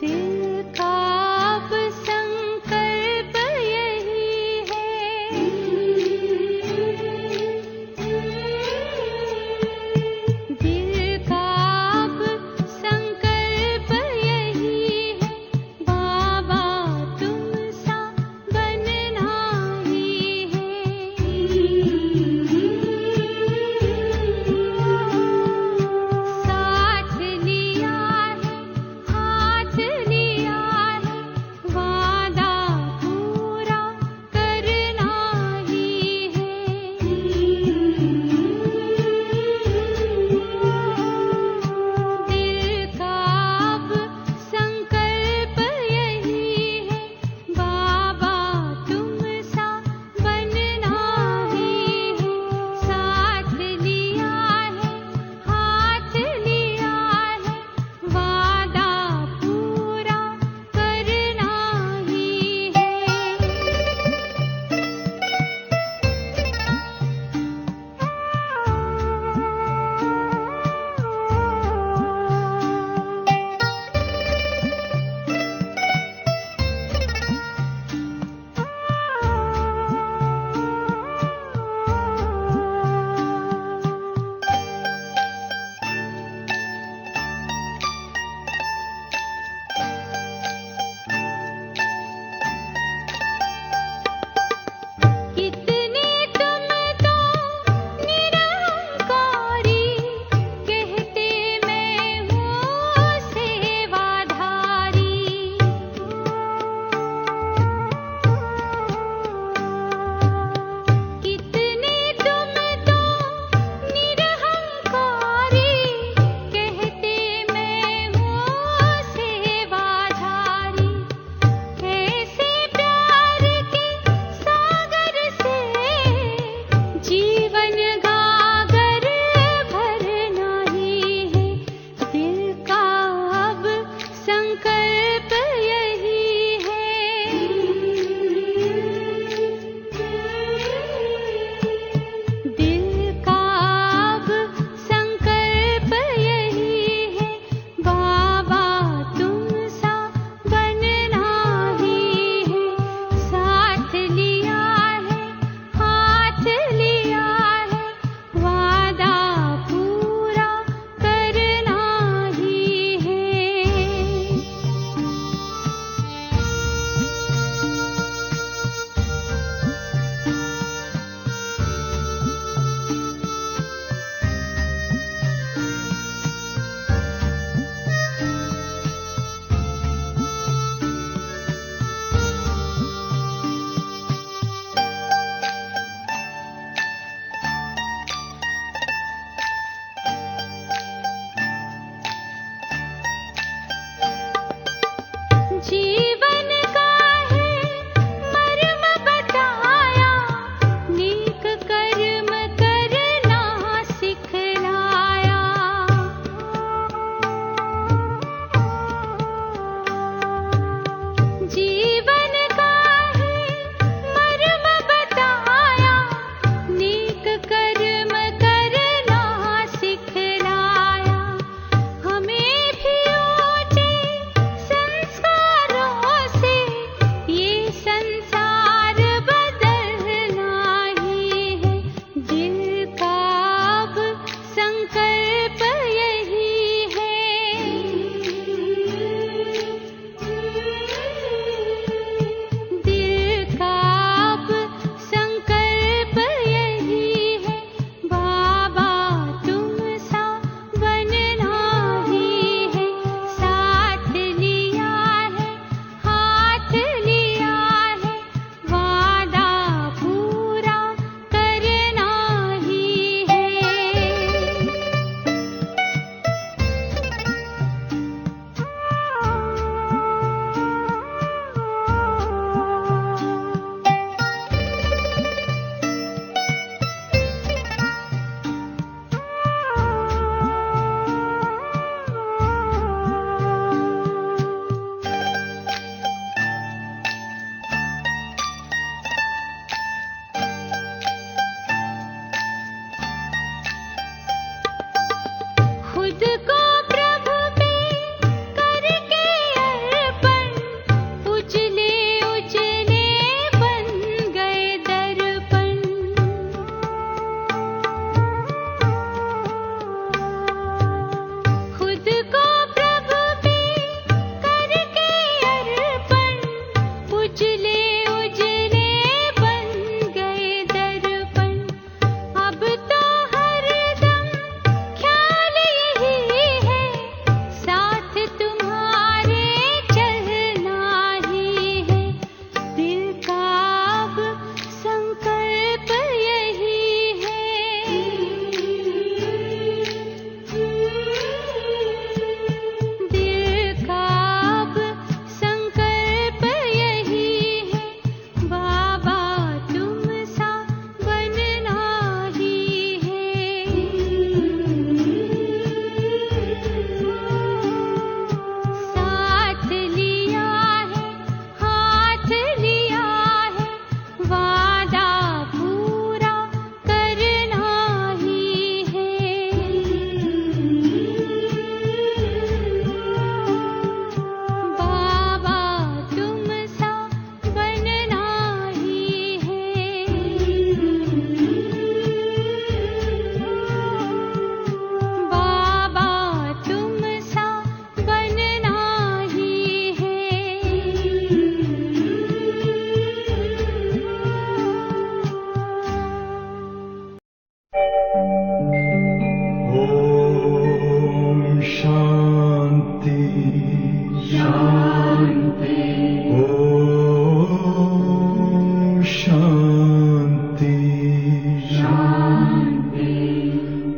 दिल का अब संकल्प यही है, दिल का अब संकल्प यही है, बाबा तुम सा बनना ही है। साथ लिया है, हाथ लिया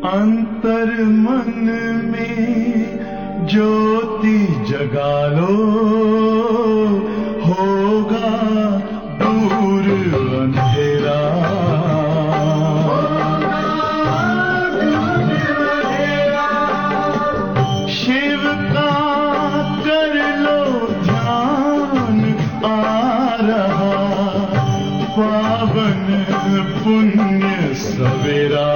अंतर मन में ज्योति जगा लो, होगा दूर अंधेरा। शिव का कर लो ध्यान, आ रहा पावन पुण्य सवेरा।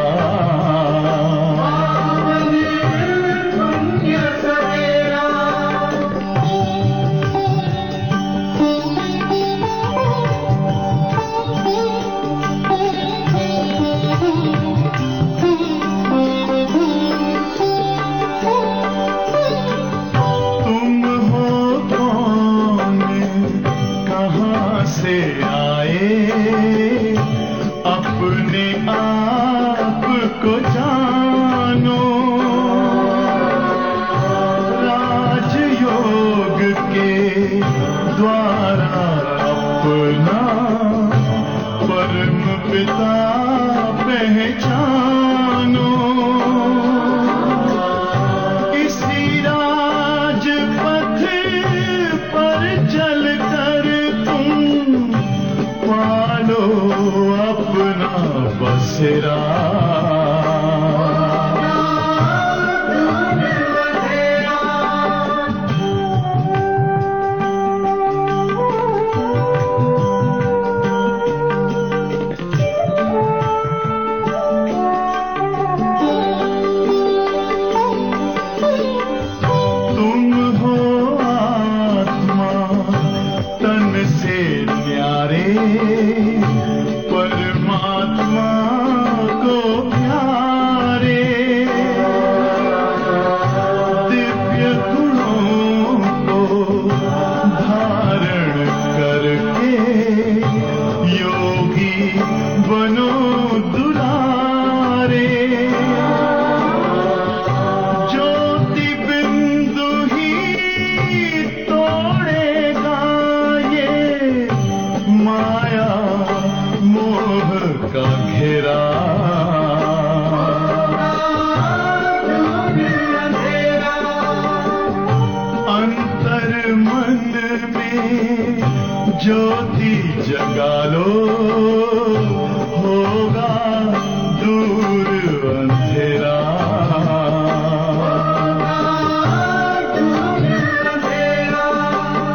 तुम हो कौन, कहाँ से आए, अपने आप को जानो। राजयोग के द्वारा अपना परम पिता पहचानो। इसी राजपथ पर चलकर तुम पालो अपना बसेरा। तुम हो आत्मा तन से न्यारे, परमात्मा को प्यारे। दिव्य गुणों को धारण करके योगी बनो दुलारे। ज्योति बिंदु ही तोड़ेगा ये माया मोह का घेरा। अंतर मन में ज्योति जगा लो, होगा दूर अंधेरा।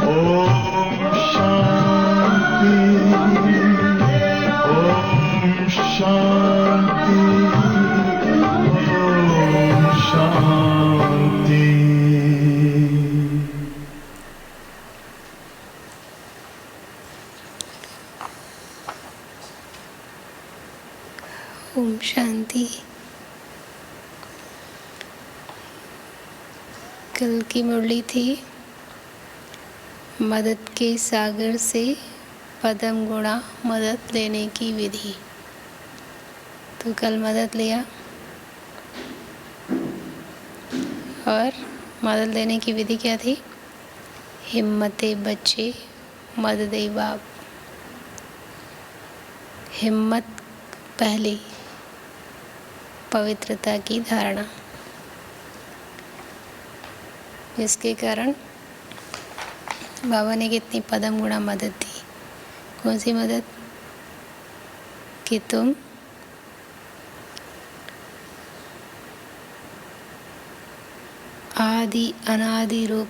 ओम शांति, ओम शांति, ओम शांति। ओम शांति। कल की मुरली थी मदद के सागर से पदम गुणा मदद लेने की विधि। तो कल मदद लिया और मदद लेने की विधि क्या थी? हिम्मते बच्चे मदद दे बाप। हिम्मत पहली, पवित्रता की धारणा, जिसके कारण बाबा ने कितनी पदम गुणा मदद दी। कौन सी मदद? कि तुम आदि अनादि रूप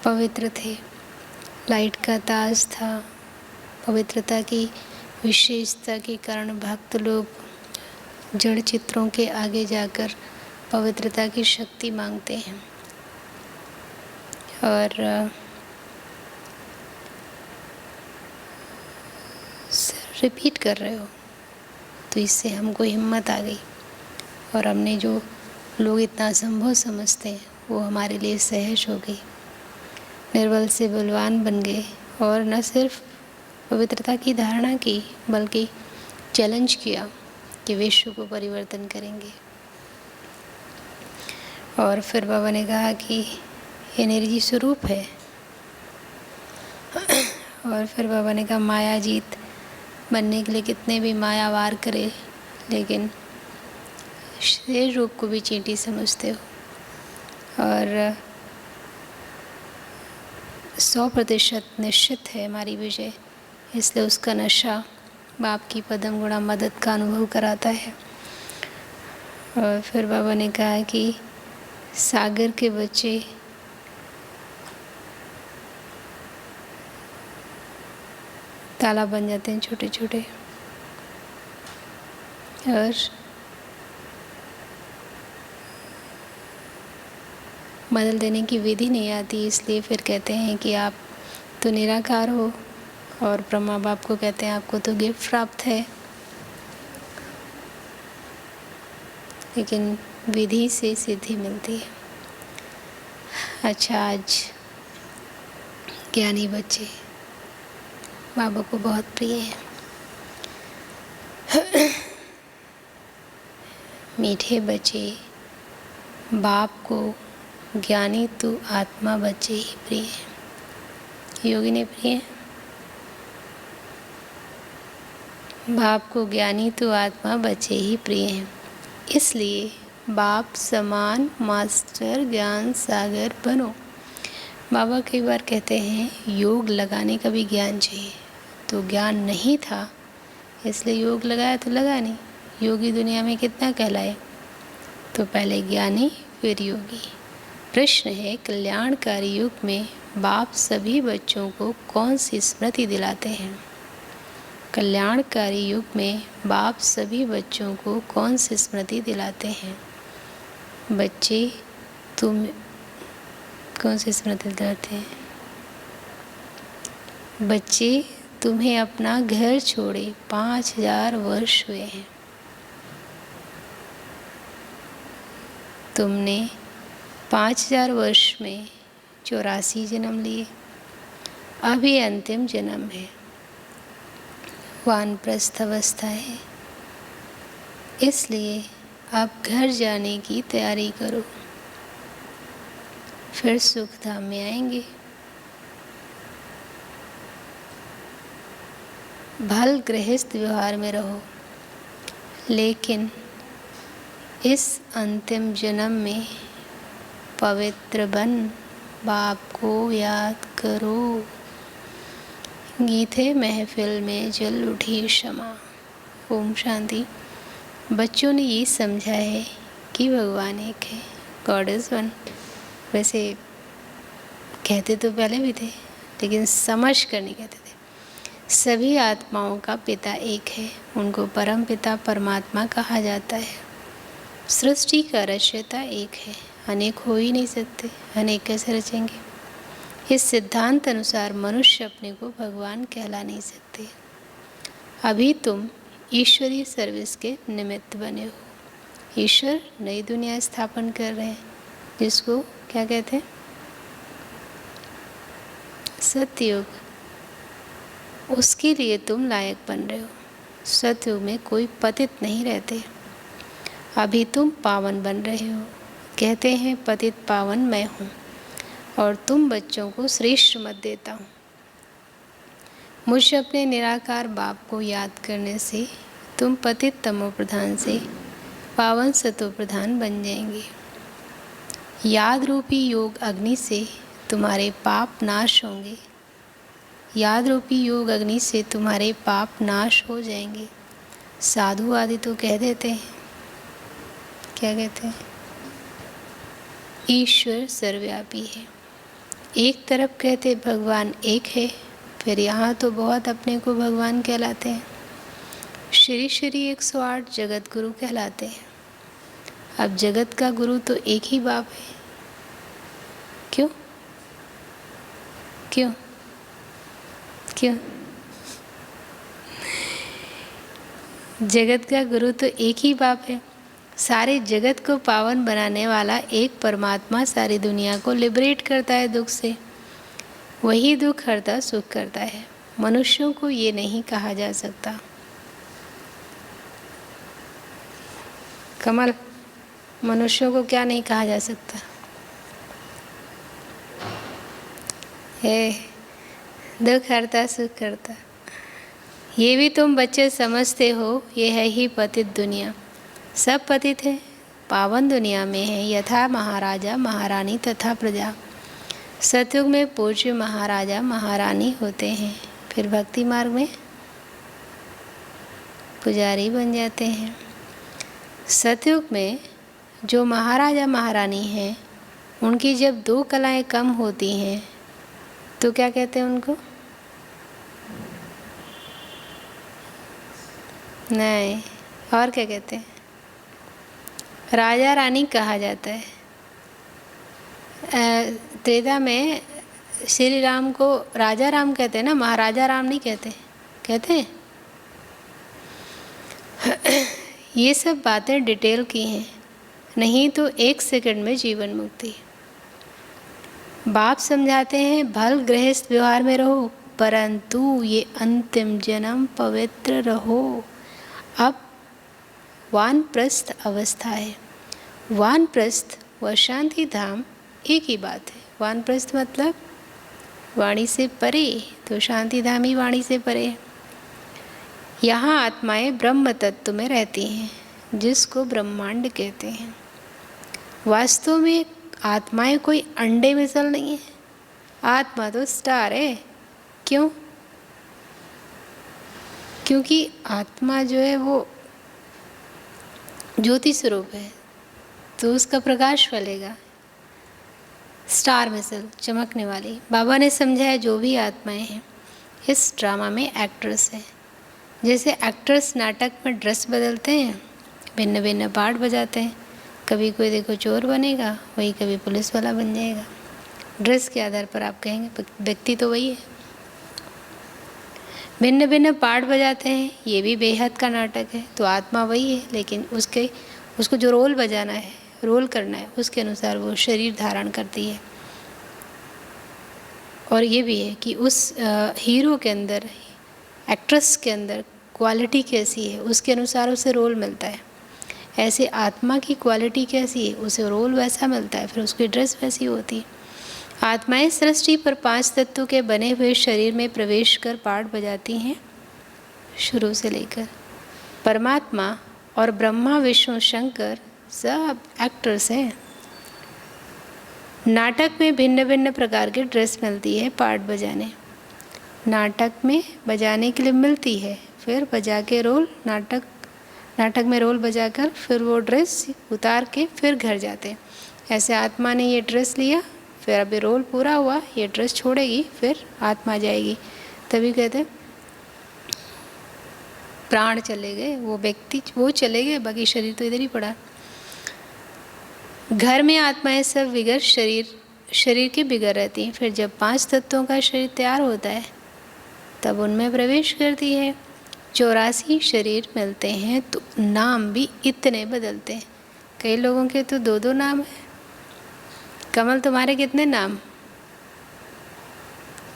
पवित्र थे, लाइट का ताज था। पवित्रता की विशेषता के कारण भक्त लोग जड़ चित्रों के आगे जाकर पवित्रता की शक्ति मांगते हैं। और रिपीट कर रहे हो, तो इससे हमको हिम्मत आ गई और हमने जो लोग इतना असंभव समझते हैं वो हमारे लिए सहज हो गई। निर्बल से बलवान बन गए और न सिर्फ पवित्रता की धारणा की बल्कि चैलेंज किया कि विश्व को परिवर्तन करेंगे। और फिर बाबा ने कहा कि एनर्जी स्वरूप है। और फिर बाबा ने कहा माया जीत बनने के लिए कितने भी मायावार करे, लेकिन शरीर रूप को भी चींटी समझते हो। और 100% निश्चित है हमारी विजय, इसलिए उसका नशा बाप की पदम गुणा मदद का अनुभव कराता है। और फिर बाबा ने कहा कि सागर के बच्चे ताला बन जाते हैं छोटे छोटे, और बदल देने की विधि नहीं आती, इसलिए फिर कहते हैं कि आप तो निराकार हो, और ब्रह्मा बाप को कहते हैं आपको तो गिफ्ट प्राप्त है, लेकिन विधि से सिद्धि मिलती है। अच्छा, आज ज्ञानी बच्चे बाबा को बहुत प्रिय है। मीठे बच्चे बाप को ज्ञानी तू आत्मा बच्चे ही प्रिय है। योगी ने प्रिय है बाप को ज्ञानी तू आत्मा बच्चे ही प्रिय हैं, इसलिए बाप समान मास्टर ज्ञान सागर बनो। बाबा कई बार कहते हैं योग लगाने का भी ज्ञान चाहिए, तो ज्ञान नहीं था इसलिए योग लगाया तो लगा नहीं। योगी दुनिया में कितना कहलाए, तो पहले ज्ञानी फिर योगी। प्रश्न है, कल्याणकारी युग में बाप सभी बच्चों को कौन सी स्मृति दिलाते हैं? कल्याणकारी युग में बाप सभी बच्चों को कौन सी स्मृति दिलाते हैं? बच्चे तुम कौन सी स्मृति दिलाते हैं? बच्चे तुम्हें अपना घर छोड़े 5000 वर्ष हुए हैं। तुमने 5000 वर्ष में 84 जन्म लिए, अभी अंतिम जन्म है, वानप्रस्थ अवस्था है, इसलिए अब घर जाने की तैयारी करो, फिर सुख धाम में आएंगे। भल गृहस्थ व्यवहार में रहो, लेकिन इस अंतिम जन्म में पवित्र बन बाप को याद करो। गीते महफिल में जल उठी क्षमा। ओम शांति। बच्चों ने ये समझा है कि भगवान एक है, गॉड इज़ वन। वैसे कहते तो पहले भी थे, लेकिन समझ कर नहीं कहते थे। सभी आत्माओं का पिता एक है, उनको परम पिता परमात्मा कहा जाता है। सृष्टि का रचयिता एक है, अनेक हो ही नहीं सकते, अनेक कैसे रचेंगे। इस सिद्धांत अनुसार मनुष्य अपने को भगवान कहला नहीं सकते। अभी तुम ईश्वरीय सर्विस के निमित्त बने हो। ईश्वर नई दुनिया स्थापन कर रहे हैं, जिसको क्या कहते हैं? सतयुग। उसके लिए तुम लायक बन रहे हो। सतयुग में कोई पतित नहीं रहते। अभी तुम पावन बन रहे हो। कहते हैं पतित पावन मैं हूँ, और तुम बच्चों को श्रेष्ठ मत देता हूँ। मुझे अपने निराकार बाप को याद करने से तुम पतित तमो प्रधान से पावन सतो प्रधान बन जाएंगे। याद रूपी योग अग्नि से तुम्हारे पाप नाश होंगे। याद रूपी योग अग्नि से तुम्हारे पाप नाश हो जाएंगे। साधु आदि तो कह देते हैं, क्या कहते हैं? ईश्वर सर्वव्यापी है। एक तरफ कहते भगवान एक है, फिर यहाँ तो बहुत अपने को भगवान कहलाते हैं। श्री श्री 108 जगत गुरु कहलाते हैं। अब जगत का गुरु तो एक ही बाप है। क्यों क्यों क्यों? जगत का गुरु तो एक ही बाप है। सारे जगत को पावन बनाने वाला एक परमात्मा सारी दुनिया को लिबरेट करता है दुख से। वही दुख हरता सुख करता है। मनुष्यों को ये नहीं कहा जा सकता। कमल, मनुष्यों को क्या नहीं कहा जा सकता? दुख हरता सुख करता, ये भी तुम बच्चे समझते हो, ये है ही पतित दुनिया। सब पतित है, पावन दुनिया में है, यथा महाराजा महारानी तथा प्रजा। सतयुग में पूज्य महाराजा महारानी होते हैं, फिर भक्ति मार्ग में पुजारी बन जाते हैं। सतयुग में जो महाराजा महारानी हैं, उनकी जब 2 कलाएं कम होती हैं तो क्या कहते हैं उनको? नहीं, और क्या कहते हैं? राजा रानी कहा जाता है। त्रेता में श्री राम को राजा राम कहते हैं ना, महाराजा राम नहीं कहते। कहते हैं ये सब बातें डिटेल की हैं, नहीं तो 1 सेकंड में जीवन मुक्ति। बाप समझाते हैं भल गृहस्थ व्यवहार में रहो, परंतु ये अंतिम जन्म पवित्र रहो। अब वानप्रस्थ अवस्था है। वानप्रस्थ व शांति धाम एक ही बात है। वानप्रस्थ मतलब वाणी से परे, तो शांति धाम ही वाणी से परे है। यहाँ आत्माएं ब्रह्म तत्व में रहती हैं, जिसको ब्रह्मांड कहते हैं। वास्तव में आत्माएं कोई अंडे मिसल नहीं है, आत्मा तो स्टार है। क्यों? क्योंकि आत्मा जो है वो ज्योति स्वरूप है, तो उसका प्रकाश फैलेगा। स्टार मिसल, चमकने वाली। बाबा ने समझाया जो भी आत्माएं हैं इस ड्रामा में एक्टर्स हैं। जैसे एक्टर्स नाटक में ड्रेस बदलते हैं, भिन्न भिन्न पार्ट बजाते हैं। कभी कोई देखो चोर बनेगा, वही कभी पुलिस वाला बन जाएगा। ड्रेस के आधार पर आप कहेंगे, व्यक्ति तो वही है। भिन्न भिन्न पार्ट बजाते हैं, ये भी बेहद का नाटक है। तो आत्मा वही है, लेकिन उसको जो रोल बजाना है, रोल करना है, उसके अनुसार वो शरीर धारण करती है। और ये भी है कि उस हीरो के अंदर, एक्ट्रेस के अंदर क्वालिटी कैसी है, उसके अनुसार उसे रोल मिलता है। ऐसे आत्मा की क्वालिटी कैसी है, उसे रोल वैसा मिलता है, फिर उसकी ड्रेस वैसी होती है। आत्माएं सृष्टि पर 5 तत्वों के बने हुए शरीर में प्रवेश कर पार्ट बजाती हैं, शुरू से लेकर। परमात्मा और ब्रह्मा विष्णु शंकर सब एक्टर्स हैं। नाटक में भिन्न भिन्न प्रकार की ड्रेस मिलती है पार्ट बजाने। नाटक में बजाने के लिए मिलती है, फिर बजा के रोल नाटक में रोल बजाकर फिर वो ड्रेस उतार के फिर घर जाते हैं। ऐसे आत्मा ने ये ड्रेस लिया, फिर अभी रोल पूरा हुआ, ये ड्रेस छोड़ेगी, फिर आत्मा जाएगी। तभी कहते हैं प्राण चले गए, वो व्यक्ति वो चले गए, बाकी शरीर तो इधर ही पड़ा। घर में आत्माएं सब विगर शरीर के बिगड़ रहती हैं। फिर जब 5 तत्वों का शरीर तैयार होता है तब उनमें प्रवेश करती है। 84 शरीर मिलते हैं, तो नाम भी इतने बदलते हैं। कई लोगों के तो 2-2 नाम है। कमल, तुम्हारे कितने नाम?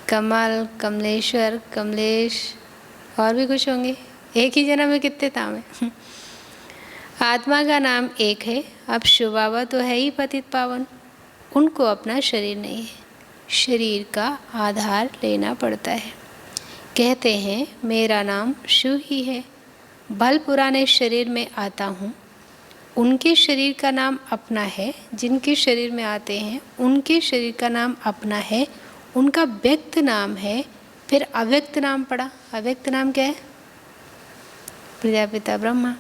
कमल, कमलेश्वर, कमलेश, और भी कुछ होंगे। एक ही जन्म में कितने नाम है। आत्मा का नाम एक है। अब शिव बाबा तो है ही पतित पावन, उनको अपना शरीर नहीं है, शरीर का आधार लेना पड़ता है। कहते हैं मेरा नाम शिव ही है, भल पुराने शरीर में आता हूँ। उनके शरीर का नाम अपना है, जिनके शरीर में आते हैं उनके शरीर का नाम अपना है, उनका व्यक्त नाम है। फिर अव्यक्त नाम पड़ा। अव्यक्त नाम क्या है? प्रजापिता ब्रह्मा।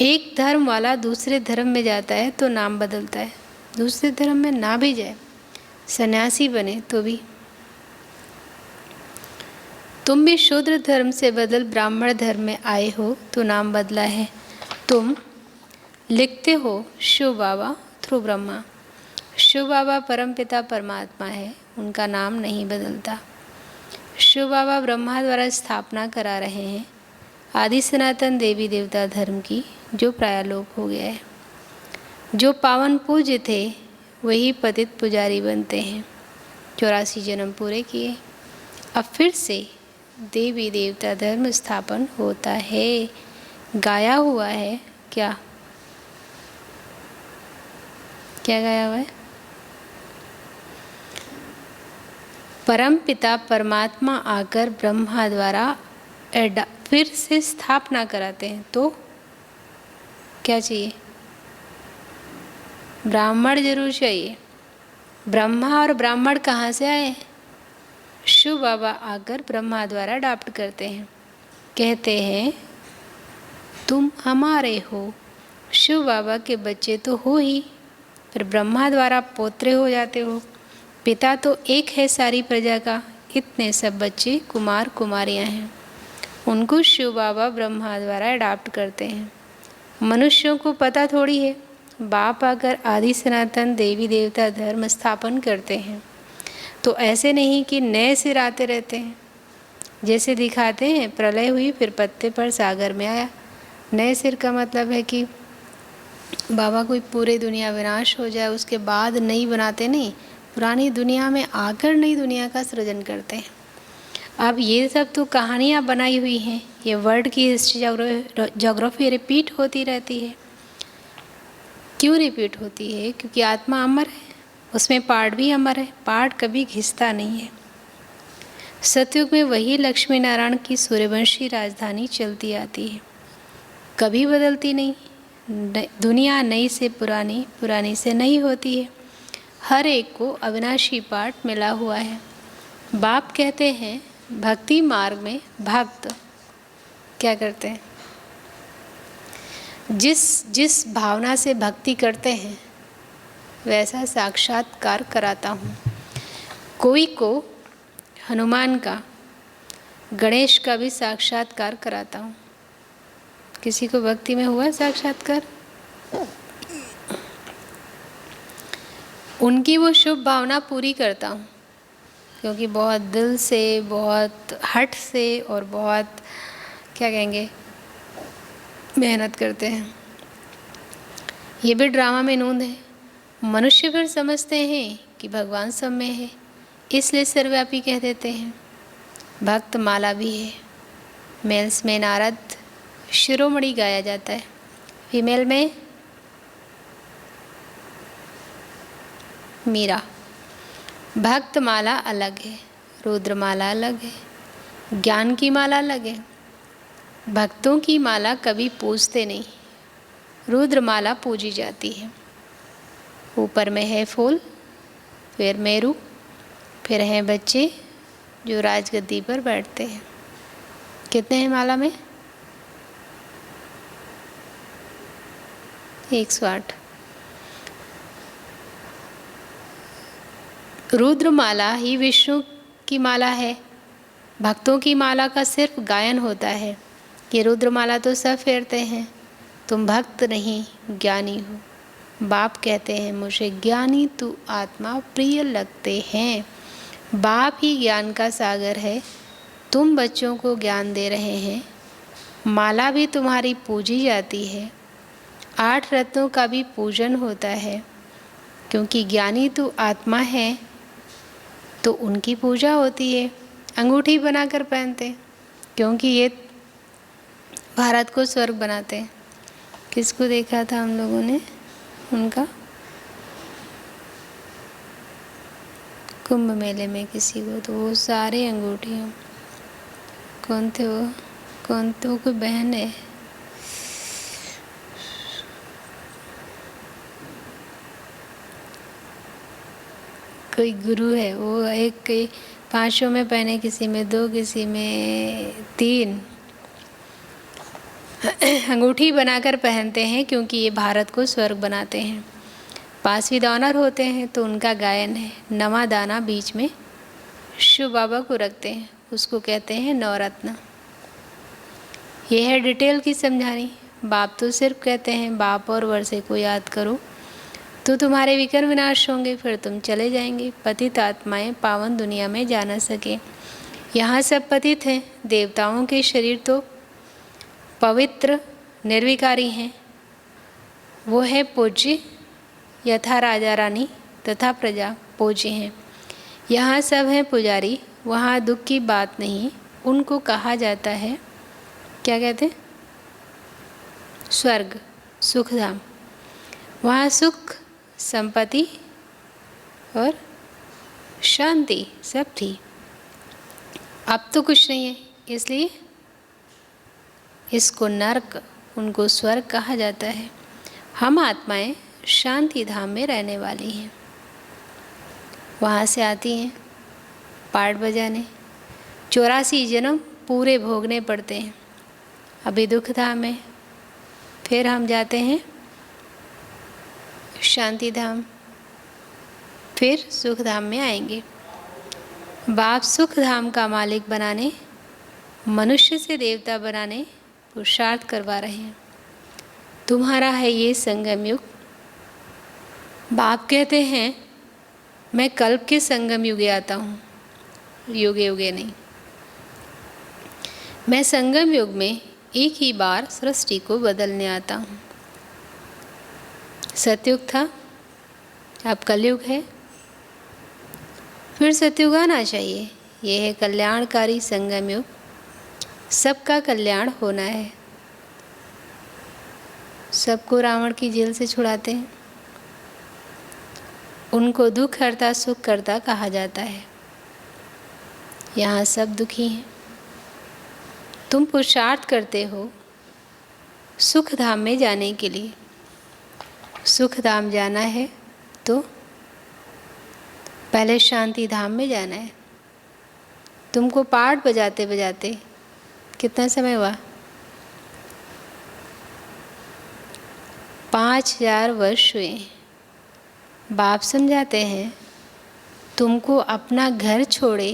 एक धर्म वाला दूसरे धर्म में जाता है तो नाम बदलता है, दूसरे धर्म में ना भी जाए, सन्यासी बने तो भी। तुम भी शूद्र धर्म से बदल ब्राह्मण धर्म में आए हो तो नाम बदला है। तुम लिखते हो शिव बाबा थ्रू ब्रह्मा। शिव बाबा परमपिता परमात्मा है, उनका नाम नहीं बदलता। शिव बाबा ब्रह्मा द्वारा स्थापना करा रहे हैं आदि सनातन देवी देवता धर्म की, जो प्रायलोप हो गया है। जो पावन पूज्य थे वही पतित पुजारी बनते हैं। 84 जन्म पूरे किए, अब फिर से देवी देवता धर्म स्थापन होता है। गाया हुआ है क्या? क्या गाया हुआ है? परम पिता परमात्मा आकर ब्रह्मा द्वारा फिर से स्थापना कराते हैं तो क्या चाहिए? ब्राह्मण जरूर चाहिए। ब्रह्मा और ब्राह्मण कहाँ से आए? शिव बाबा आकर ब्रह्मा द्वारा अडॉप्ट करते हैं, कहते हैं तुम हमारे हो। शिव बाबा के बच्चे तो हो ही, फिर ब्रह्मा द्वारा पोत्रे हो जाते हो। पिता तो एक है सारी प्रजा का, इतने सब बच्चे कुमार कुमारियां हैं, उनको शिव बाबा ब्रह्मा द्वारा अडॉप्ट करते हैं। मनुष्यों को पता थोड़ी है, बाप आकर आदि सनातन देवी देवता धर्म स्थापन करते हैं, तो ऐसे नहीं कि नए सिर आते रहते हैं। जैसे दिखाते हैं प्रलय हुई फिर पत्ते पर सागर में आया। नए सिर का मतलब है कि बाबा कोई पूरी दुनिया विनाश हो जाए उसके बाद नई बनाते नहीं, पुरानी दुनिया में आकर नई दुनिया का सृजन करते हैं। अब ये सब तो कहानियाँ बनाई हुई हैं, ये वर्ल्ड की हिस्ट्री ज्योग्राफी रिपीट होती रहती है। क्यों रिपीट होती है? क्योंकि आत्मा अमर है, उसमें पार्ट भी अमर है, पार्ट कभी घिसता नहीं है। सतयुग में वही लक्ष्मी नारायण की सूर्यवंशी राजधानी चलती आती है, कभी बदलती नहीं। दुनिया नई से पुरानी, पुरानी से नई होती है। हर एक को अविनाशी पार्ट मिला हुआ है। बाप कहते हैं भक्ति मार्ग में भक्त क्या करते हैं? जिस भावना से भक्ति करते हैं वैसा साक्षात्कार कराता हूँ। कोई को हनुमान का, गणेश का भी साक्षात्कार कराता हूँ। किसी को भक्ति में हुआ साक्षात्कार? उनकी वो शुभ भावना पूरी करता हूँ, क्योंकि बहुत दिल से, बहुत हट से और बहुत क्या कहेंगे मेहनत करते हैं। ये भी ड्रामा में नूंद है। मनुष्य फिर समझते हैं कि भगवान सब में है, इसलिए सर्वव्यापी कह देते हैं। भक्त माला भी है। मेल्स में नारद शिरोमणि गाया जाता है, फीमेल में मीरा। भक्त माला अलग है, रुद्र माला अलग है, ज्ञान की माला अलग है। भक्तों की माला कभी पूजते नहीं, रुद्र माला पूजी जाती है। ऊपर में है फूल, फिर मेरू, फिर हैं बच्चे जो राजगद्दी पर बैठते हैं। कितने हैं माला में? 108। रुद्र माला ही विष्णु की माला है। भक्तों की माला का सिर्फ गायन होता है। ये रुद्र माला तो सब फेरते हैं। तुम भक्त नहीं ज्ञानी हो। बाप कहते हैं मुझे ज्ञानी तू आत्मा प्रिय लगते हैं। बाप ही ज्ञान का सागर है, तुम बच्चों को ज्ञान दे रहे हैं। माला भी तुम्हारी पूजी जाती है। 8 रत्नों का भी पूजन होता है, क्योंकि ज्ञानी तू आत्मा है तो उनकी पूजा होती है। अंगूठी बनाकर पहनते, क्योंकि ये भारत को स्वर्ग बनाते हैं। किसको देखा था हम लोगों ने उनका? कुंभ मेले में किसी को, तो वो सारे अंगूठियों। कौन थे वो? कौन थे वो? कोई बहन है, कोई गुरु है, वो एक 5 में पहने, किसी में 2, किसी में 3 अंगूठी बनाकर पहनते हैं, क्योंकि ये भारत को स्वर्ग बनाते हैं। 5 दानर होते हैं तो उनका गायन है। 9वां दाना बीच में शिव बाबा को रखते हैं, उसको कहते हैं नवरत्न। ये है डिटेल की समझानी। बाप तो सिर्फ कहते हैं बाप और वर्षे को याद करो तो तुम्हारे विकर विनाश होंगे, फिर तुम चले जाएंगे। पतित आत्माएं पावन दुनिया में जा न सके। यहाँ सब पतित हैं। देवताओं के शरीर तो पवित्र निर्विकारी हैं, वो है पूज्य, यथा राजा रानी तथा प्रजा पूज्य हैं। यहाँ सब हैं पुजारी, वहाँ दुख की बात नहीं। उनको कहा जाता है, क्या कहते हैं? स्वर्ग, सुखधाम। वहाँ सुख, संपत्ति और शांति सब थी। अब तो कुछ नहीं है, इसलिए इसको नरक, उनको स्वर्ग कहा जाता है। हम आत्माएं शांति धाम में रहने वाली हैं। वहाँ से आती हैं पाठ बजाने। 84 जन्म पूरे भोगने पड़ते हैं। अभी दुख धाम में, फिर हम जाते हैं शांति धाम, फिर सुख धाम में आएंगे। बाप सुख धाम का मालिक बनाने, मनुष्य से देवता बनाने पुरुषार्थ करवा रहे हैं। तुम्हारा है ये संगम युग। बाप कहते हैं मैं कल्प के संगम युगे आता हूँ, युगे युगे नहीं। मैं संगम युग में एक ही बार सृष्टि को बदलने आता हूँ। सतयुग था, अब कलयुग है, फिर सतयुग आना चाहिए। यह है कल्याणकारी संगम युग। सबका कल्याण होना है। सबको रावण की जेल से छुड़ाते हैं। उनको दुख हरता सुख करता कहा जाता है। यहाँ सब दुखी हैं। तुम पुरुषार्थ करते हो सुख धाम में जाने के लिए। सुख धाम जाना है तो पहले शांति धाम में जाना है। तुमको पाठ बजाते बजाते कितना समय हुआ? 5000 वर्ष हुए। बाप समझाते हैं तुमको अपना घर छोड़े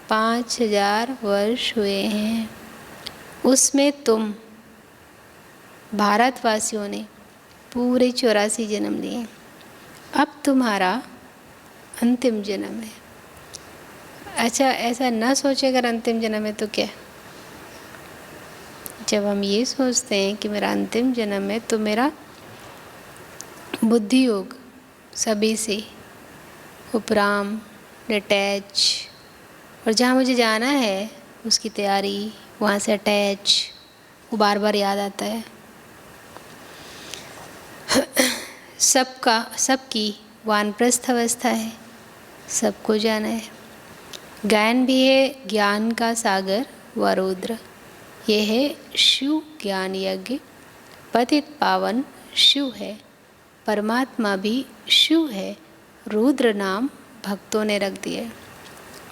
5000 वर्ष हुए हैं। उसमें तुम भारतवासियों ने पूरे 84 जन्म लिए। अब तुम्हारा अंतिम जन्म है। अच्छा, ऐसा ना सोचे अगर अंतिम जन्म है तो क्या? जब हम ये सोचते हैं कि मेरा अंतिम जन्म है तो मेरा बुद्धि योग सभी से उपराम, डिटैच, और जहाँ मुझे जाना है उसकी तैयारी, वहाँ से अटैच, वो बार बार याद आता है। सबकी वानप्रस्थ अवस्था है, सबको जाना है। गायन भी है ज्ञान का सागर व रुद्र। ये है शिव ज्ञान यज्ञ। पतित पावन शिव है, परमात्मा भी शिव है। रुद्र नाम भक्तों ने रख दिया।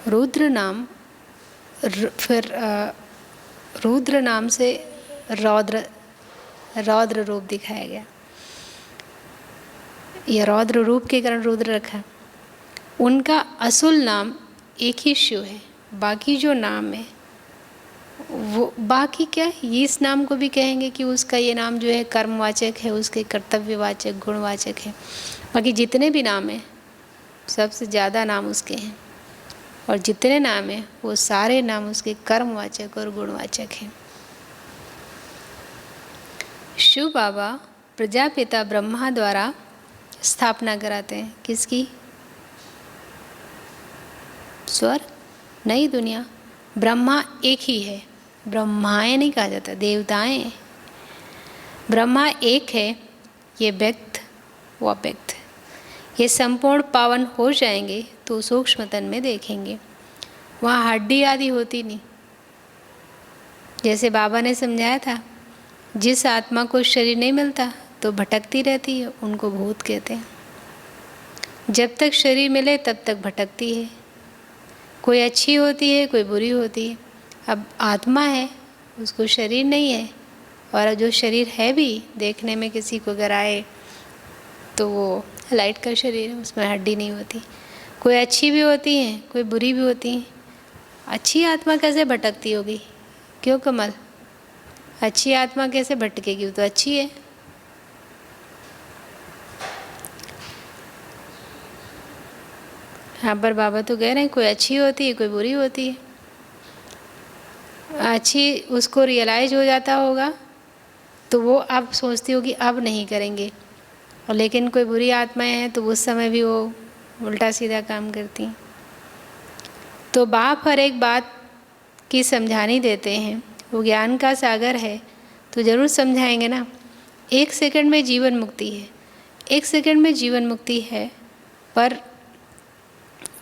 रुद्र नाम फिर रुद्र नाम से रौद्र रूप दिखाया गया। यह रौद्र रूप के कारण रुद्र रखा। उनका असुल नाम एक ही शिव है। बाकी जो नाम है वो बाकी क्या है, ये इस नाम को भी कहेंगे कि उसका ये नाम जो है कर्मवाचक है, उसके कर्तव्यवाचक गुणवाचक है। बाकी जितने भी नाम हैं सबसे ज़्यादा नाम उसके हैं, और जितने नाम हैं वो सारे नाम उसके कर्मवाचक और गुणवाचक हैं। शिव बाबा प्रजापिता ब्रह्मा द्वारा स्थापना कराते हैं। किसकी? स्वर्ग, नई दुनिया। ब्रह्मा एक ही है, ब्रह्माएं नहीं कहा जाता, देवताएं। ब्रह्मा एक है, ये व्यक्त व अव्यक्त। ये संपूर्ण पावन हो जाएंगे तो सूक्ष्म तन में देखेंगे। वहाँ हड्डी आदि होती नहीं। जैसे बाबा ने समझाया था, जिस आत्मा को शरीर नहीं मिलता तो भटकती रहती है, उनको भूत कहते हैं। जब तक शरीर मिले तब तक भटकती है। कोई अच्छी होती है, कोई बुरी होती है। अब आत्मा है, उसको शरीर नहीं है, और जो शरीर है भी देखने में किसी को अगर आए तो वो लाइट का शरीर है, उसमें हड्डी नहीं होती। कोई अच्छी भी होती है, कोई बुरी भी होती है। अच्छी आत्मा कैसे भटकती होगी? क्यों कमल? अच्छी आत्मा कैसे भटकेगी? वो तो अच्छी है। हाँ, पर बाबा तो कह रहे हैं कोई अच्छी होती है, कोई बुरी होती है। अच्छी उसको रियलाइज हो जाता होगा तो वो अब सोचती होगी अब नहीं करेंगे, और लेकिन कोई बुरी आत्माएं हैं तो उस समय भी वो उल्टा सीधा काम करती हैं। तो बाप हर एक बात की समझानी देते हैं। वो ज्ञान का सागर है तो ज़रूर समझाएंगे ना। 1 सेकंड में जीवन मुक्ति है, 1 सेकंड में जीवन मुक्ति है, पर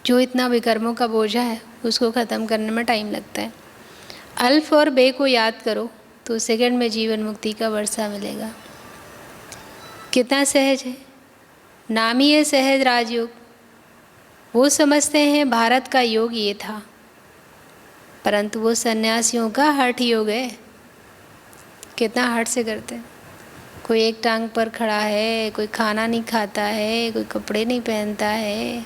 जो इतना विकर्मों का बोझा है उसको ख़त्म करने में टाइम लगता है। अल्फ और बे को याद करो तो सेकंड में जीवन मुक्ति का वर्षा मिलेगा। कितना सहज है, नाम ही है सहज राजयोग। वो समझते हैं भारत का योग ये था, परंतु वो सन्यासियों का हठ योग है। कितना हठ से करते हैं। कोई एक टांग पर खड़ा है, कोई खाना नहीं खाता है, कोई कपड़े नहीं पहनता है।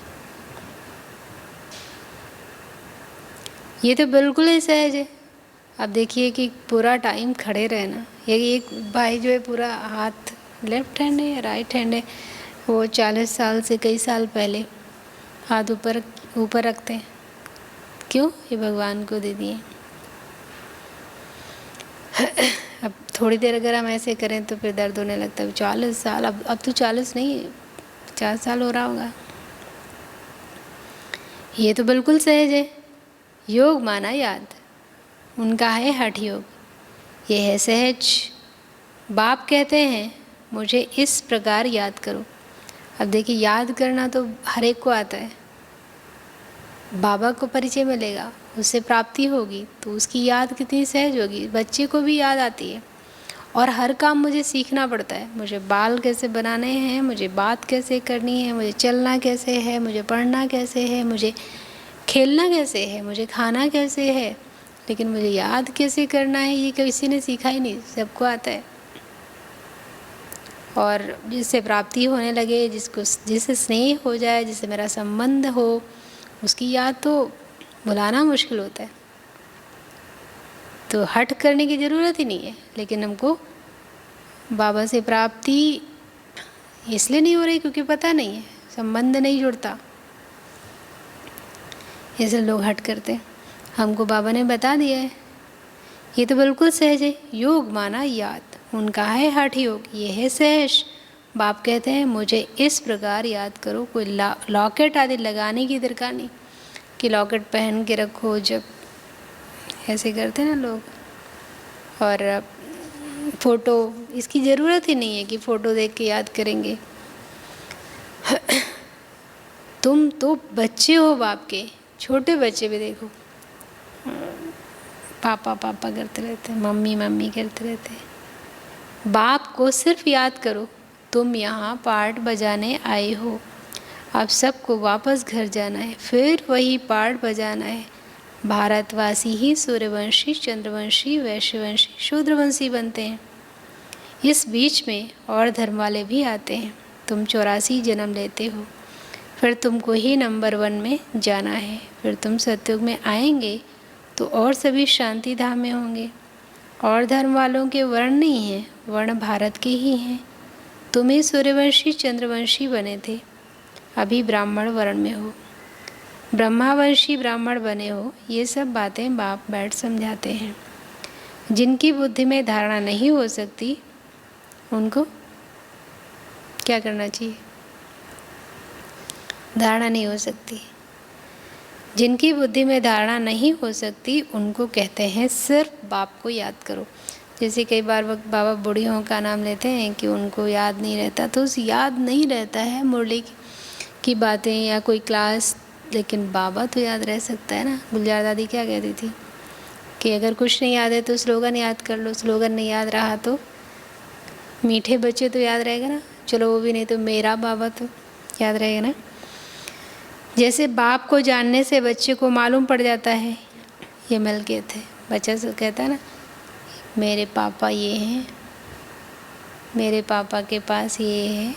ये तो बिल्कुल ही सहज है। अब देखिए कि पूरा टाइम खड़े रहना, ये एक भाई जो है पूरा हाथ लेफ्ट हैंड है या राइट हैंड है, वो 40 साल से कई साल पहले हाथ ऊपर ऊपर रखते हैं। क्यों? ये भगवान को दे दिए। अब थोड़ी देर अगर हम ऐसे करें तो फिर दर्द होने लगता है। 40 साल, अब तो 40 नहीं, 50 साल हो रहा होगा। ये तो बिल्कुल सहज है। योग माना याद, उनका है हठ योग, ये है सहज। बाप कहते हैं मुझे इस प्रकार याद करो। अब देखिए, याद करना तो हर एक को आता है। बाबा को परिचय मिलेगा, उससे प्राप्ति होगी, तो उसकी याद कितनी सहज होगी। बच्चे को भी याद आती है। और हर काम मुझे सीखना पड़ता है। मुझे बाल कैसे बनाने हैं, मुझे बात कैसे करनी है, मुझे चलना कैसे है, मुझे पढ़ना कैसे है, मुझे खेलना कैसे है, मुझे खाना कैसे है, लेकिन मुझे याद कैसे करना है ये किसी ने सीखा ही नहीं, सबको आता है। और जिससे प्राप्ति होने लगे, जिससे स्नेह हो जाए, जिससे मेरा संबंध हो, उसकी याद तो भुलाना मुश्किल होता है। तो हट करने की ज़रूरत ही नहीं है, लेकिन हमको बाबा से प्राप्ति इसलिए नहीं हो रही क्योंकि पता नहीं है, संबंध नहीं जुड़ता, इसलिए लोग हट करते हैं। हमको बाबा ने बता दिया है, ये तो बिल्कुल सहज है। योग माना याद, उनका है हठ योग, ये है सहज। बाप कहते हैं मुझे इस प्रकार याद करो। कोई लॉकेट आदि लगाने की दरकार नहीं कि लॉकेट पहन के रखो, जब ऐसे करते हैं ना लोग। और फ़ोटो, इसकी ज़रूरत ही नहीं है कि फ़ोटो देख के याद करेंगे। तुम तो बच्चे हो बाप के, छोटे बच्चे भी देखो पापा पापा करते रहते, मम्मी मम्मी करते रहते। बाप को सिर्फ याद करो, तुम यहाँ पार्ट बजाने आए हो, अब सबको वापस घर जाना है, फिर वही पार्ट बजाना है। भारतवासी ही सूर्यवंशी, चंद्रवंशी, वैश्यवंशी, शूद्रवंशी बनते हैं। इस बीच में और धर्म वाले भी आते हैं। तुम 84 जन्म लेते हो, फिर तुमको ही नंबर 1 में जाना है। फिर तुम सतयुग में आएंगे तो और सभी शांति धाम में होंगे। और धर्म वालों के वर्ण नहीं हैं, वर्ण भारत के ही हैं। तुम ही सूर्यवंशी चंद्रवंशी बने थे, अभी ब्राह्मण वर्ण में हो। ब्रह्मावंशी ब्राह्मण बने हो। ये सब बातें बाप बैठ समझाते हैं। जिनकी बुद्धि में धारणा नहीं हो सकती, उनको क्या करना चाहिए? धारणा नहीं हो सकती। जिनकी बुद्धि में धारणा नहीं हो सकती, उनको कहते हैं सिर्फ बाप को याद करो। जैसे कई बार बाबा बूढ़ियों का नाम लेते हैं कि उनको याद नहीं रहता, तो उस याद नहीं रहता है मुरली की बातें या कोई क्लास, लेकिन बाबा तो याद रह सकता है ना। गुलजार दादी क्या कहती थी कि अगर कुछ नहीं याद है तो स्लोगन याद कर लो, स्लोगन नहीं याद रहा तो मीठे बच्चे तो याद रहेगा ना। चलो वो भी नहीं तो मेरा बाबा तो याद रहेगा ना। जैसे बाप को जानने से बच्चे को मालूम पड़ जाता है, ये मिल गए थे। बच्चा से कहता है ना, मेरे पापा ये हैं, मेरे पापा के पास ये है।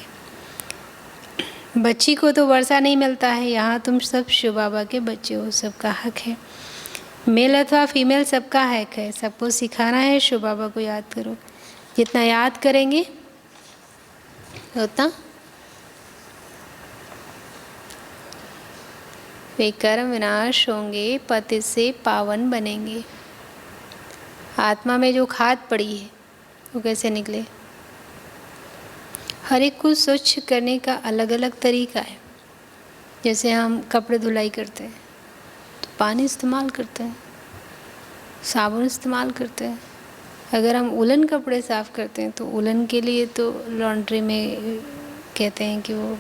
बच्ची को तो वर्षा नहीं मिलता है। यहाँ तुम सब शिव बाबा के बच्चे हो, सबका हक है। मेल अथवा फीमेल सबका हक है। सबको सिखाना है शिव बाबा को याद करो। जितना याद करेंगे उतना वे कर्म विनाश होंगे, पति से पावन बनेंगे। आत्मा में जो खाद पड़ी है वो कैसे निकले? हर एक को स्वच्छ करने का अलग अलग तरीका है। जैसे हम कपड़े धुलाई करते हैं तो पानी इस्तेमाल करते हैं, साबुन इस्तेमाल करते हैं। अगर हम उलन कपड़े साफ़ करते हैं तो उलन के लिए तो लॉन्ड्री में कहते हैं कि वो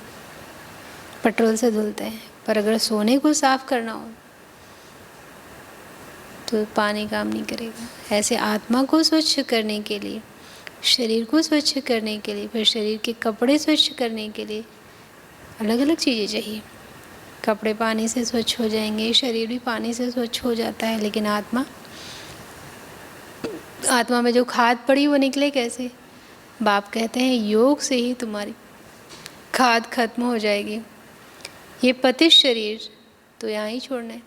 पेट्रोल से धुलते हैं। पर अगर सोने को साफ़ करना हो तो पानी काम नहीं करेगा। ऐसे आत्मा को स्वच्छ करने के लिए, शरीर को स्वच्छ करने के लिए, फिर शरीर के कपड़े स्वच्छ करने के लिए अलग अलग चीज़ें चाहिए। कपड़े पानी से स्वच्छ हो जाएंगे, शरीर भी पानी से स्वच्छ हो जाता है, लेकिन आत्मा में जो खाद पड़ी वो निकले कैसे? बाप कहते हैं योग से ही तुम्हारी खाद खत्म हो जाएगी। ये पतित शरीर तो यहाँ ही छोड़ना है,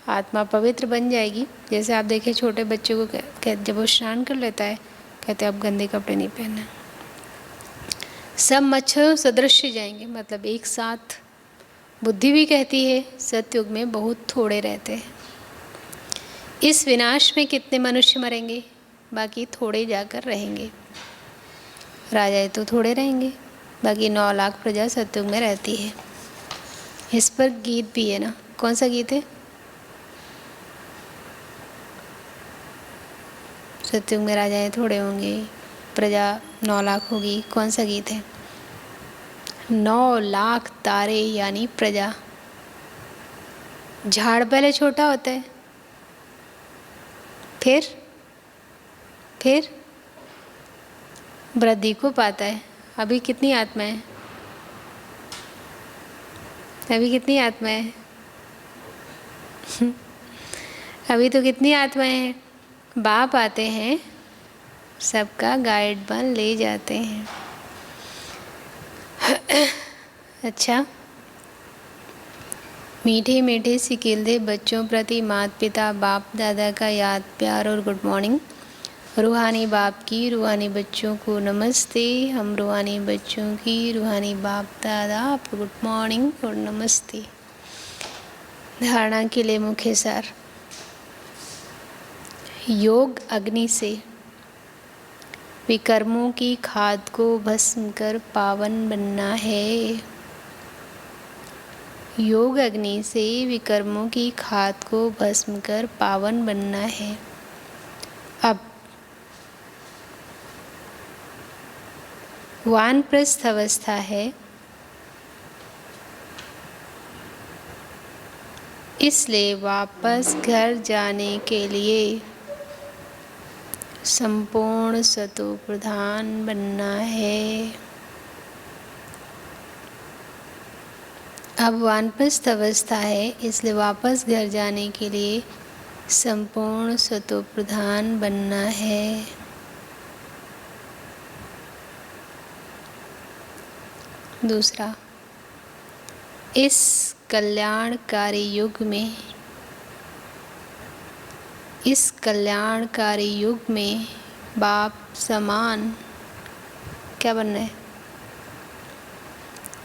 आत्मा पवित्र बन जाएगी। जैसे आप देखें छोटे बच्चे को जब वो स्नान कर लेता है, कहते अब गंदे कपड़े नहीं पहनना। सब मच्छरों सदृश जाएंगे, मतलब एक साथ। बुद्धि भी कहती है सतयुग में बहुत थोड़े रहते हैं। इस विनाश में कितने मनुष्य मरेंगे, बाकी थोड़े जाकर रहेंगे। राजा तो थोड़े रहेंगे, बाकी 9 लाख प्रजा सतयुग में रहती है। इस पर गीत भी है ना, कौन सा गीत है? सतयुग में राजाएं थोड़े होंगे, प्रजा 9 लाख होगी। कौन सा गीत है? 9 लाख तारे यानी प्रजा। झाड़ पहले छोटा होता है, फिर वृद्धि को पाता है। अभी कितनी आत्माएं? अभी तो कितनी आत्माएं हैं? बाप आते हैं, सबका गाइड बन ले जाते हैं। अच्छा, मीठे मीठे सिकिलदे बच्चों प्रति माता पिता बाप दादा का याद प्यार और गुड मॉर्निंग। रूहानी बाप की रूहानी बच्चों को नमस्ते। हम रूहानी बच्चों की रूहानी बाप दादा आपको गुड मॉर्निंग और नमस्ते। धारणा के लिए मुख्य सार। योग अग्नि से विकर्मों की खाद को भस्म कर पावन बनना है। योग अग्नि से विकर्मों की खाद को भस्म कर पावन बनना है। अब वानप्रस्थ अवस्था है, इसलिए वापस घर जाने के लिए संपूर्ण सतो प्रधान बनना है। अब वानप्रस्थ अवस्था है, इसलिए वापस घर जाने के लिए संपूर्ण सतो प्रधान बनना है। दूसरा, इस कल्याणकारी युग में बाप समान क्या बनना है?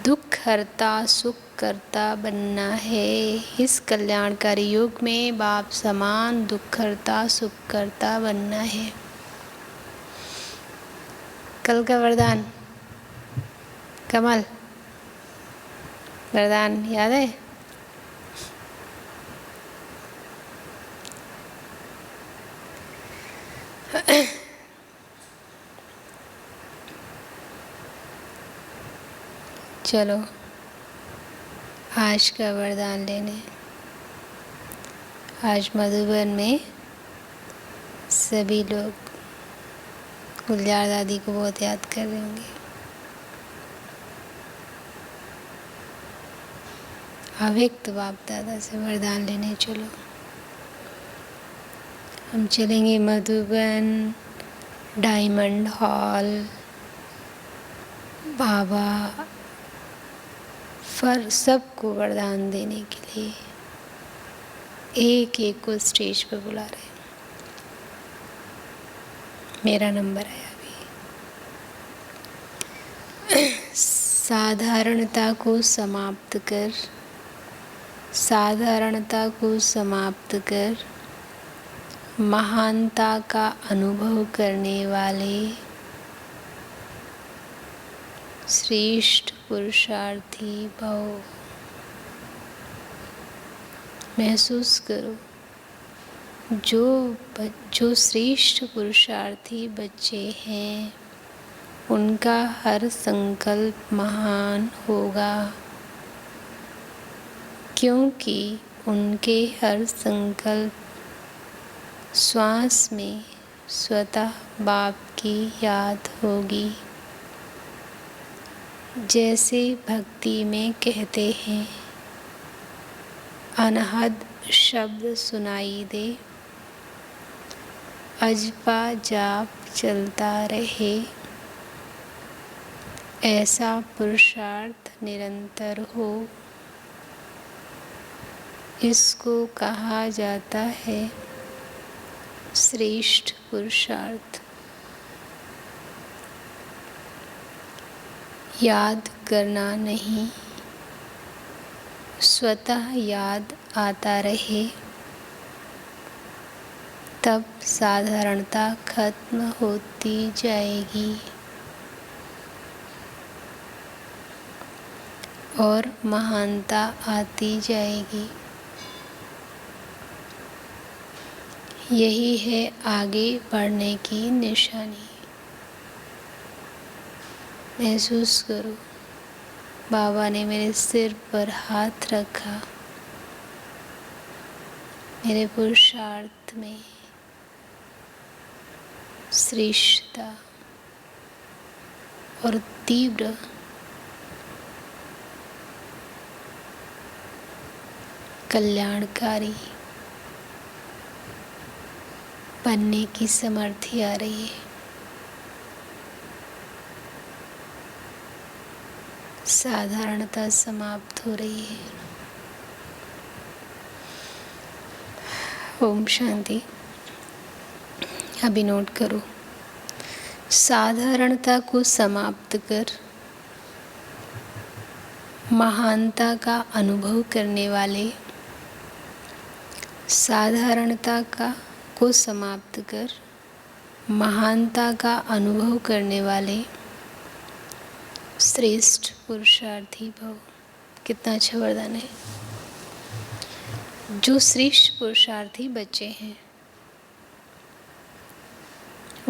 दुख हरता सुख करता बनना है। इस कल्याणकारी युग में बाप समान दुख हरता सुख करता बनना है। कल का वरदान कमल वरदान याद है? चलो आज का वरदान लेने। आज मधुबन में सभी लोग गुलजार दादी को बहुत याद कर रहे होंगे। अव्यक्त बाप दादा से वरदान लेने चलो। हम चलेंगे मधुबन डायमंड हॉल। बाबा पर सबको वरदान देने के लिए एक एक को स्टेज पर बुला रहे हैं। मेरा नंबर है अभी। साधारणता को समाप्त कर महानता का अनुभव करने वाले श्रेष्ठ पुरुषार्थी भव। महसूस करो जो श्रेष्ठ पुरुषार्थी बच्चे हैं उनका हर संकल्प महान होगा, क्योंकि उनके हर संकल्प श्वास में स्वतः बाप की याद होगी। जैसे भक्ति में कहते हैं, अनहद शब्द सुनाई दे, अजपा जाप चलता रहे, ऐसा पुरुषार्थ निरंतर हो। इसको कहा जाता है श्रेष्ठ पुरुषार्थ। याद करना नहीं, स्वतः याद आता रहे, तब साधारणता खत्म होती जाएगी और महानता आती जाएगी। यही है आगे बढ़ने की निशानी। महसूस करो, बाबा ने मेरे सिर पर हाथ रखा। मेरे पुरुषार्थ में श्रेष्ठता और तीव्र कल्याणकारी बनने की समर्थी आ रही है। साधारणता समाप्त हो रही है। ओम शांति। अभी नोट करो, साधारणता को समाप्त कर महानता का अनुभव करने वाले, साधारणता को समाप्त कर महानता का अनुभव करने वाले श्रेष्ठ पुरुषार्थी भव। कितना अच्छा वरदान है। जो श्रेष्ठ पुरुषार्थी बच्चे हैं,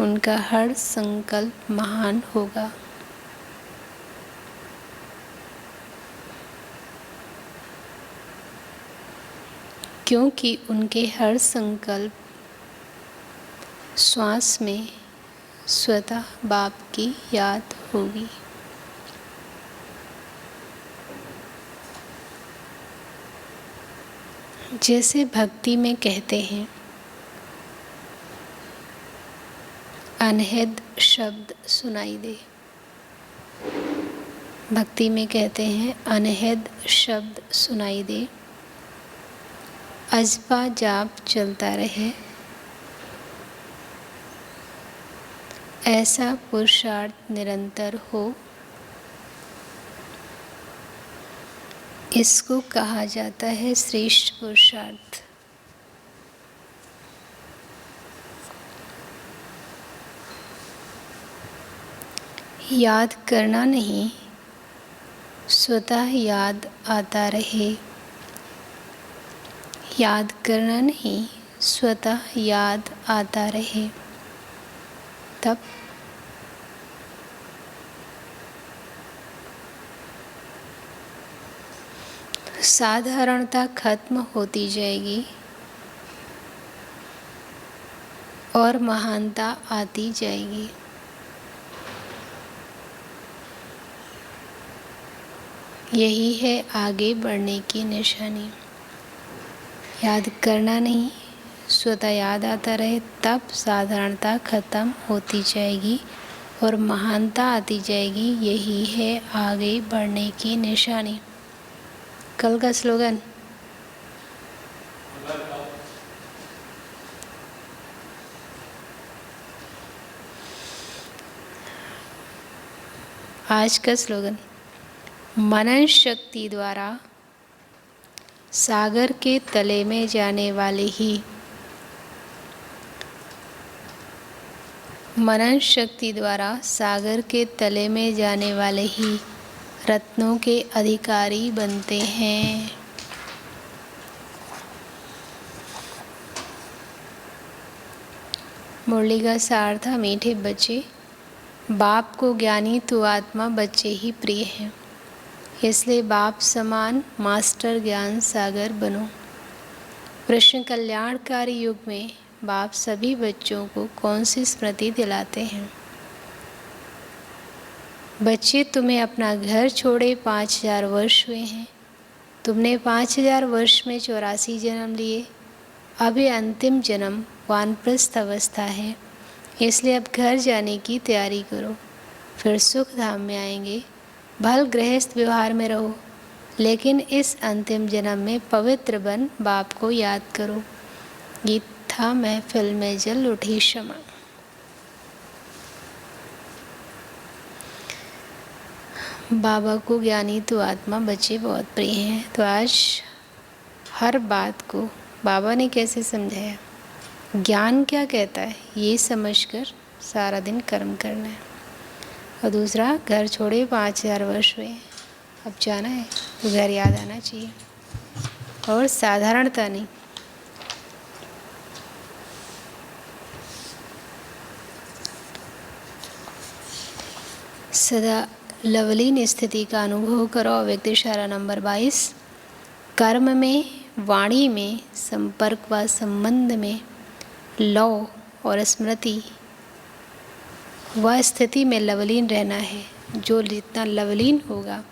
उनका हर संकल्प महान होगा। क्योंकि उनके हर संकल्प श्वास में स्वतः बाप की याद होगी। जैसे भक्ति में कहते हैं, अनहद शब्द सुनाई दे। भक्ति में कहते हैं, अनहद शब्द सुनाई दे, अजपा जाप चलता रहे, ऐसा पुरुषार्थ निरंतर हो। इसको कहा जाता है श्रेष्ठ पुरुषार्थ। याद करना नहीं, स्वतः याद आता रहे। याद करना नहीं, स्वतः याद आता रहे, तब साधारणता खत्म होती जाएगी और महानता आती जाएगी। यही है आगे बढ़ने की निशानी। याद करना नहीं, स्वतः याद आता रहे, तब साधारणता खत्म होती जाएगी और महानता आती जाएगी। यही है आगे बढ़ने की निशानी। कल का स्लोगन, आज का स्लोगन, मनन शक्ति द्वारा सागर के तले में जाने वाले ही, मनन शक्ति द्वारा सागर के तले में जाने वाले ही रत्नों के अधिकारी बनते हैं। मुरली का सार था, मीठे बच्चे, बाप को ज्ञानी तो आत्मा बच्चे ही प्रिय हैं। इसलिए बाप समान मास्टर ज्ञान सागर बनो। कृष्ण कल्याणकारी युग में बाप सभी बच्चों को कौन सी स्मृति दिलाते हैं? बच्चे, तुम्हें अपना घर छोड़े 5000 वर्ष हुए हैं। तुमने 5000 वर्ष में 84 जन्म लिए। अब ये अंतिम जन्म वानप्रस्थ अवस्था है, इसलिए अब घर जाने की तैयारी करो, फिर सुख धाम में आएंगे। भल गृहस्थ व्यवहार में रहो, लेकिन इस अंतिम जन्म में पवित्र बन बाप को याद करो। गीत था महफिल में जल उठी क्षमा। बाबा को ज्ञानी तो आत्मा बच्चे बहुत प्रिय हैं। तो आज हर बात को बाबा ने कैसे समझाया, ज्ञान क्या कहता है, ये समझकर सारा दिन कर्म करना है। और दूसरा, घर छोड़े 5000 वर्ष हुए, अब जाना है तो घर याद आना चाहिए, और साधारणता नहीं। सदा लवलीन स्थिति का अनुभव करो। अव्यक्त इशारा नंबर 22। कर्म में, वाणी में, संपर्क व संबंध में, लौ और स्मृति व स्थिति में लवलीन रहना है। जो जितना लवलीन होगा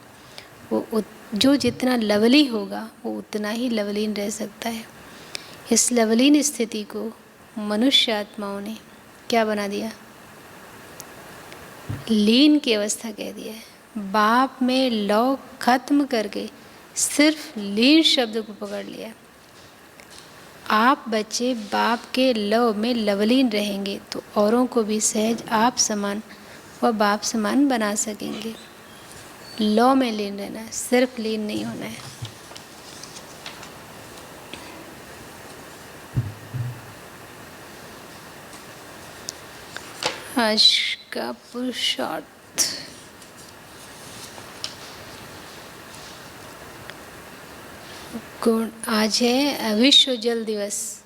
जो जितना लवली होगा वो उतना ही लवलीन रह सकता है। इस लवलीन स्थिति को मनुष्य आत्माओं ने क्या बना दिया, लीन की अवस्था कह दिया है। बाप में लौ खत्म करके सिर्फ लीन शब्द को पकड़ लिया। आप बच्चे बाप के लव में लवलीन रहेंगे तो औरों को भी सहज आप समान व बाप समान बना सकेंगे। लौ में लीन रहना है, सिर्फ लीन नहीं होना है। आज का पुरुषार्थ, गुण। आज है विश्व जल दिवस,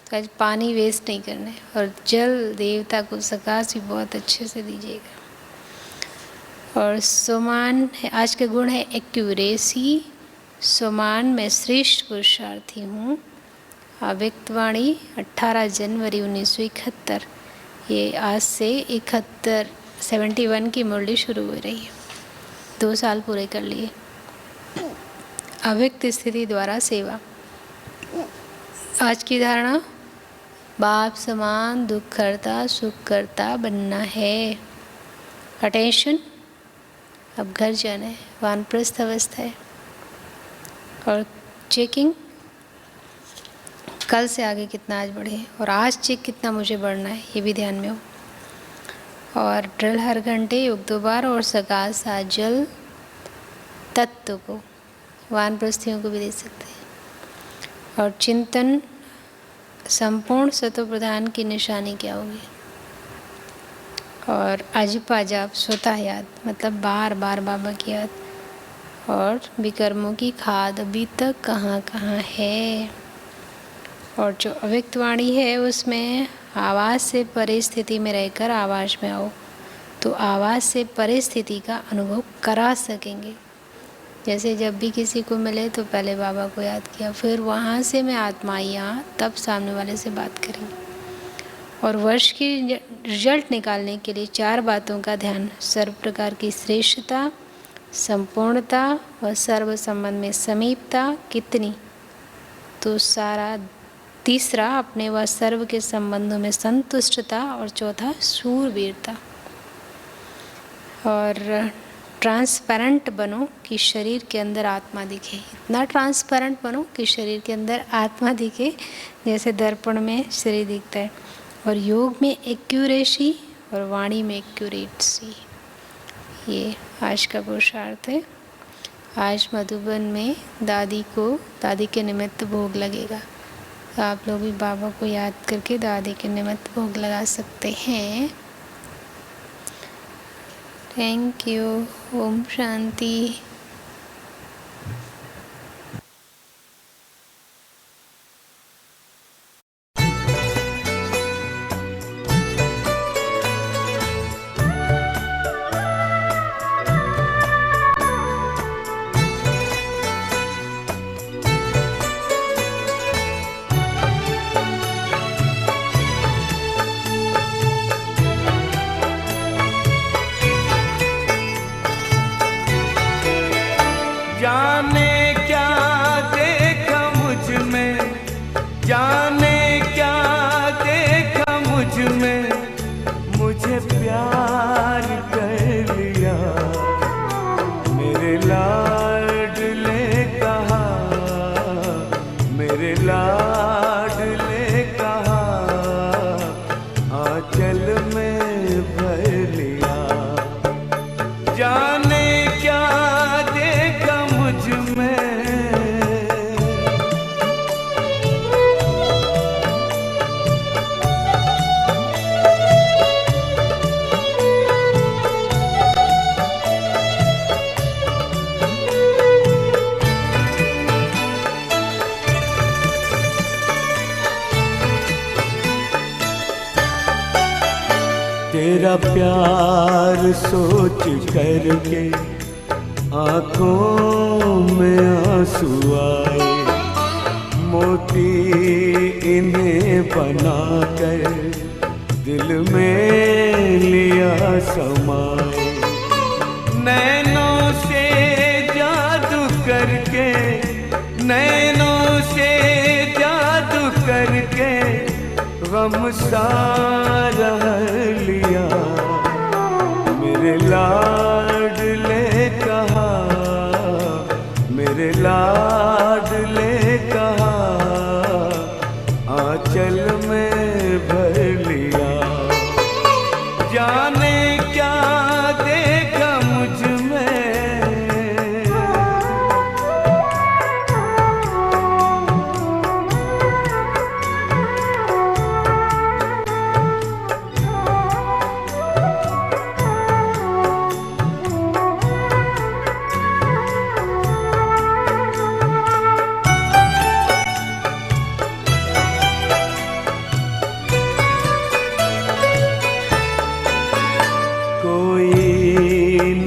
तो आज पानी वेस्ट नहीं करना है, और जल देवता को सकाश भी बहुत अच्छे से दीजिएगा। और सोमान है, आज का गुण है एक्यूरेसी। सोमान, मैं श्रेष्ठ पुरुषार्थी हूँ। अव्यक्तवाणी 18 जनवरी 1971। ये आज से 71 की मुरली शुरू हो रही है। 2 साल पूरे कर लिए। अव्यक्त स्थिति द्वारा सेवा। आज की धारणा, बाप समान दुख करता सुख करता बनना है। अटेंशन, अब घर जाना है, वानप्रस्थ अवस्था है। और चेकिंग, कल से आगे कितना आज बढ़े, और आज चेक कितना मुझे बढ़ना है, ये भी ध्यान में हो। और ड्रिल हर घंटे, योग 2 बार, और सकाश जल तत्व को वानप्रस्थियों को भी दे सकते हैं। और चिंतन, संपूर्ण सतो प्रधान की निशानी क्या होगी। और अजपा जाप, स्वतः याद, मतलब बार बार बाबा की याद। और विकर्मों की खाद अभी तक कहाँ कहाँ है। और जो अव्यक्त वाणी है उसमें आवाज़ से परे स्थिति में रहकर आवाज़ में आओ, तो आवाज़ से परे स्थिति का अनुभव करा सकेंगे। जैसे जब भी किसी को मिले तो पहले बाबा को याद किया, फिर वहाँ से मैं आत्मा यहाँ, तब सामने वाले से बात करेंगे। और वर्ष की रिजल्ट निकालने के लिए 4 बातों का ध्यान, सर्व प्रकार की श्रेष्ठता, संपूर्णता व सर्व संबंध में समीपता कितनी, तो सारा। तीसरा, अपने व सर्व के संबंधों में संतुष्टता, और चौथा शूरवीरता। और ट्रांसपेरेंट बनो कि शरीर के अंदर आत्मा दिखे। इतना ट्रांसपेरेंट बनो कि शरीर के अंदर आत्मा दिखे, जैसे दर्पण में शरीर दिखता है। और योग में एक्यूरेसी, और वाणी में एक्यूरेसी। ये आज का पुरुषार्थ है। आज मधुबन में दादी के निमित्त भोग लगेगा, तो आप लोग भी बाबा को याद करके दादी के निमित्त भोग लगा सकते हैं। Thank you. ओम शांति। ने मुझे प्यार कर लिया, मेरे लाडले कहा, मेरे लाडले कहा, आंचल में भर लिया। जाने क्या देखा मुझ में, तेरा प्यार सोच करके आंखों में आंसू आए, मोती इन्हें बनाकर दिल में लिया समाए। नैनों से जादू करके, नैनों से जादू करके गम सारा लिया, मेरे लाडले कहा, मेरे लाडले कहा, आंचल में भर लिया। जाने क्या देखा मुझ में,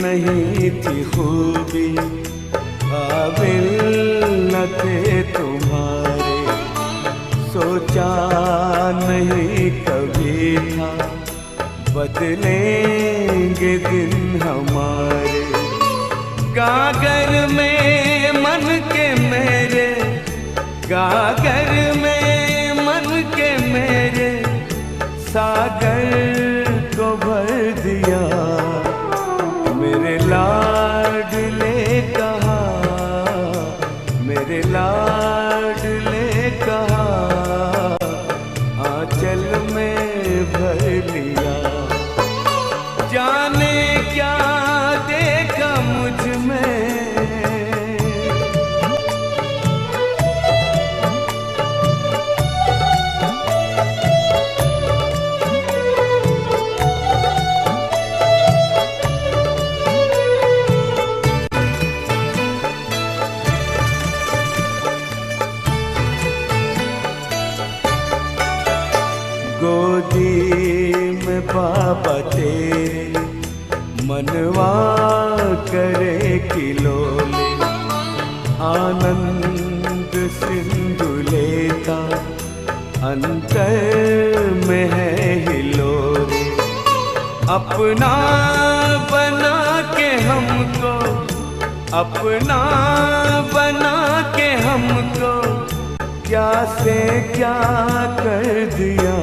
नहीं थी खूबी काबिल न थे तुम्हारे, सोचा नहीं कभी था बदलेंगे दिन हमारे। गागर में मन के मेरे, गागर में मन के मेरे, सागर को भर दिया, मेरे लाडले कहा, मेरे लाडले कहा, आंचल में भर लिया। जाने क्या देखा मुझ में, गोदी में बाबा तेरे मनवा करे किलोले, आनंद सिंधु लेता अंतर में है हिलोरे। अपना बना के हमको, अपना बना के हमको क्या से क्या कर दिया।